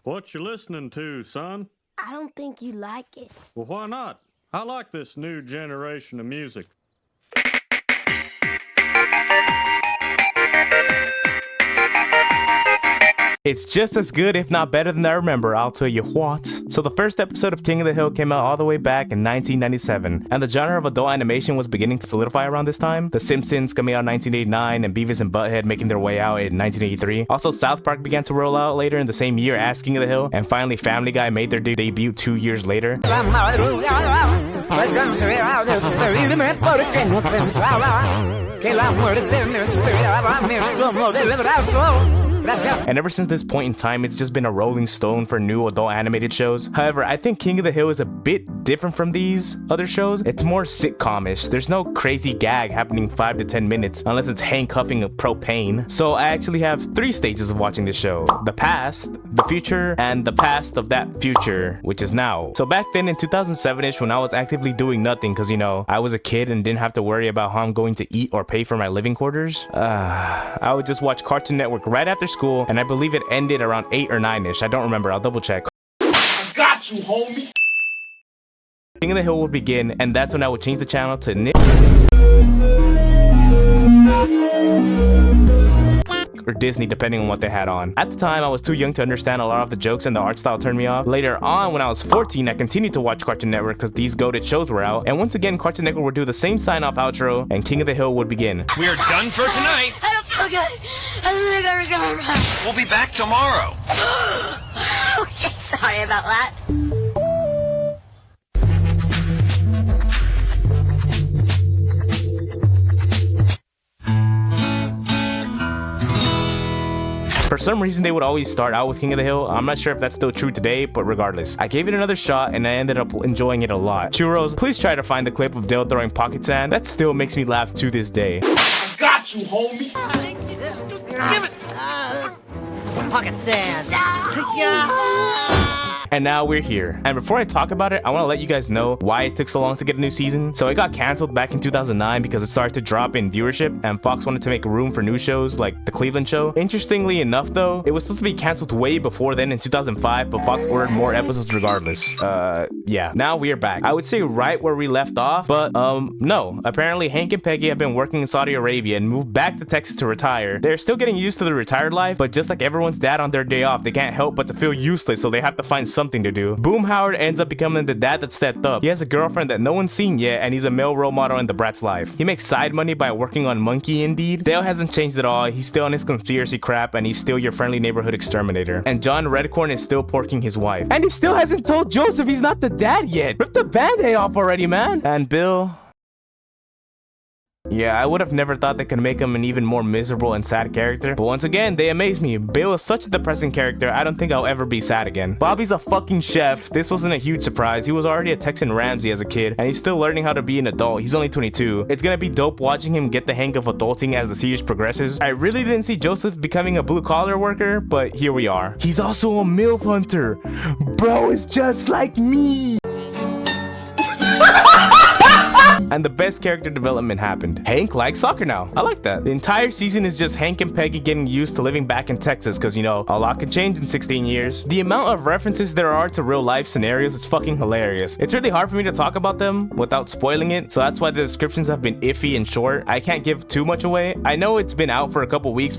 What you listening to, son? I don't think you like it. Well, why not? I like this new generation of music. It's just as good, if not better than I remember, I'll tell you what. So the first episode of King of the Hill came out all the way back in 1997, and the genre of adult animation was beginning to solidify around this time. The Simpsons coming out in 1989, and Beavis and Butthead making their way out in 1983. Also, South Park began to roll out later in the same year as King of the Hill, and finally Family Guy made their debut 2 years later. And ever since this point in time, it's just been a rolling stone for new adult animated shows. However, I think King of the Hill is a bit different from these other shows. It's more sitcom-ish. There's no crazy gag happening 5 to 10 minutes unless it's handcuffing a propane. So I actually have 3 stages of watching this show: the past, the future, and the past of that future, which is now. So back then in 2007-ish, when I was actively doing nothing because, you know, I was a kid and didn't have to worry about how I'm going to eat or pay for my living quarters, I would just watch Cartoon Network right after school, and I believe it ended around 8 or 9-ish. I don't remember. I'll double check. I got you, homie. King of the Hill would begin, and that's when I would change the channel to Nick or Disney, depending on what they had on. At the time, I was too young to understand a lot of the jokes, and the art style turned me off. Later on, when I was 14, I continued to watch Cartoon Network because these goated shows were out, and once again, Cartoon Network would do the same sign-off outro, and King of the Hill would begin. We are done for tonight. I don't feel good. I think I recover. We'll be back tomorrow. Okay, sorry about that. For some reason, they would always start out with King of the Hill. I'm not sure if that's still true today, but regardless, I gave it another shot and I ended up enjoying it a lot. Churros, please try to find the clip of Dale throwing pocket sand. That still makes me laugh to this day. I got you, homie. Give it! Pocket sand. And now we're here. And before I talk about it, I want to let you guys know why it took so long to get a new season. So it got canceled back in 2009 because it started to drop in viewership, and Fox wanted to make room for new shows like The Cleveland Show. Interestingly enough though, it was supposed to be canceled way before then in 2005, but Fox ordered more episodes regardless. Yeah. Now we are back. I would say right where we left off, but no. Apparently Hank and Peggy have been working in Saudi Arabia and moved back to Texas to retire. They're still getting used to the retired life, but just like everyone's dad on their day off, they can't help but to feel useless, so they have to find something to do. Boom Howard ends up becoming the dad that stepped up. He has a girlfriend that no one's seen yet, and he's a male role model in the brat's life. He makes side money by working on Monkey Indeed. Dale hasn't changed at all. He's still on his conspiracy crap, and he's still your friendly neighborhood exterminator. And John Redcorn is still porking his wife. And he still hasn't told Joseph he's not the dad yet. Rip the band-aid off already, man. And Bill... yeah, I would have never thought they could make him an even more miserable and sad character, but once again, they amaze me. Bill is such a depressing character, I don't think I'll ever be sad again. Bobby's a fucking chef. This wasn't a huge surprise. He was already a Texan Ramsay as a kid, and he's still learning how to be an adult. He's only 22. It's gonna be dope watching him get the hang of adulting as the series progresses. I really didn't see Joseph becoming a blue-collar worker, but here we are. He's also a MILF hunter. Bro is just like me. And the best character development happened. Hank likes soccer now. I like that. The entire season is just Hank and Peggy getting used to living back in Texas because, you know, a lot can change in 16 years. The amount of references there are to real life scenarios is fucking hilarious. It's really hard for me to talk about them without spoiling it, so that's why the descriptions have been iffy and short. I can't give too much away. I know it's been out for a couple weeks.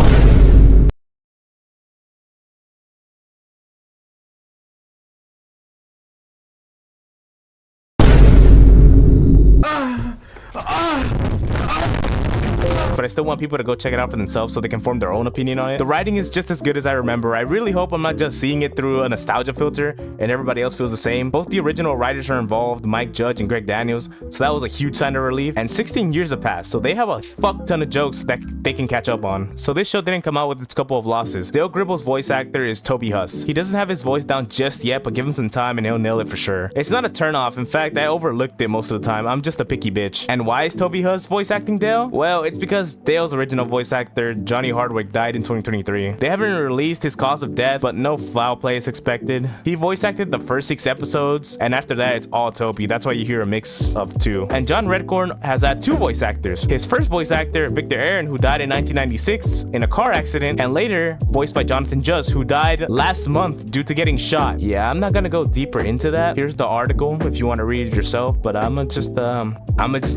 But I still want people to go check it out for themselves so they can form their own opinion on it. The writing is just as good as I remember. I really hope I'm not just seeing it through a nostalgia filter and everybody else feels the same. Both the original writers are involved, Mike Judge and Greg Daniels, so that was a huge sign of relief. And 16 years have passed, so they have a fuck ton of jokes that they can catch up on. So this show didn't come out with its couple of losses. Dale Gribble's voice actor is Toby Huss. He doesn't have his voice down just yet, but give him some time and he'll nail it for sure. It's not a turnoff. In fact, I overlooked it most of the time. I'm just a picky bitch. And why is Toby Huss voice acting Dale? Well, it's because because Dale's original voice actor, Johnny Hardwick, died in 2023. They haven't released his cause of death, but no foul play is expected. He voice acted the first 6 episodes, and after that, it's all Topi. That's why you hear a mix of 2. And John Redcorn has had 2 voice actors. His first voice actor, Victor Aaron, who died in 1996 in a car accident, and later voiced by Jonathan Just, who died last month due to getting shot. Yeah, I'm not gonna go deeper into that. Here's the article if you want to read it yourself, but I'm gonna just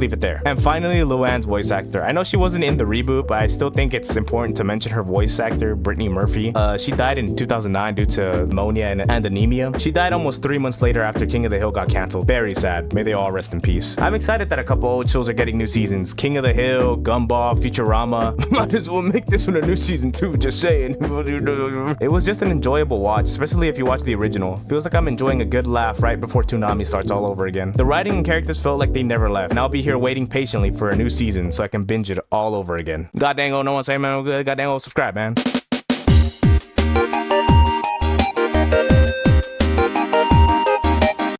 leave it there. And finally, Luann's voice actor. I know she wasn't in the reboot, but I still think it's important to mention her voice actor, Brittany Murphy. She died in 2009 due to pneumonia and anemia. She died almost 3 months later after King of the Hill got canceled. Very sad. May they all rest in peace. I'm excited that a couple old shows are getting new seasons. King of the Hill, Gumball, Futurama. Might as well make this one a new season too, just saying. It was just an enjoyable watch, especially if you watch the original. Feels like I'm enjoying a good laugh right before Toonami starts all over again. The writing and characters felt like they never left, and I'll be here waiting patiently for a new season so I can binge it all over again. God dang, no one say, man. God dang, subscribe, man.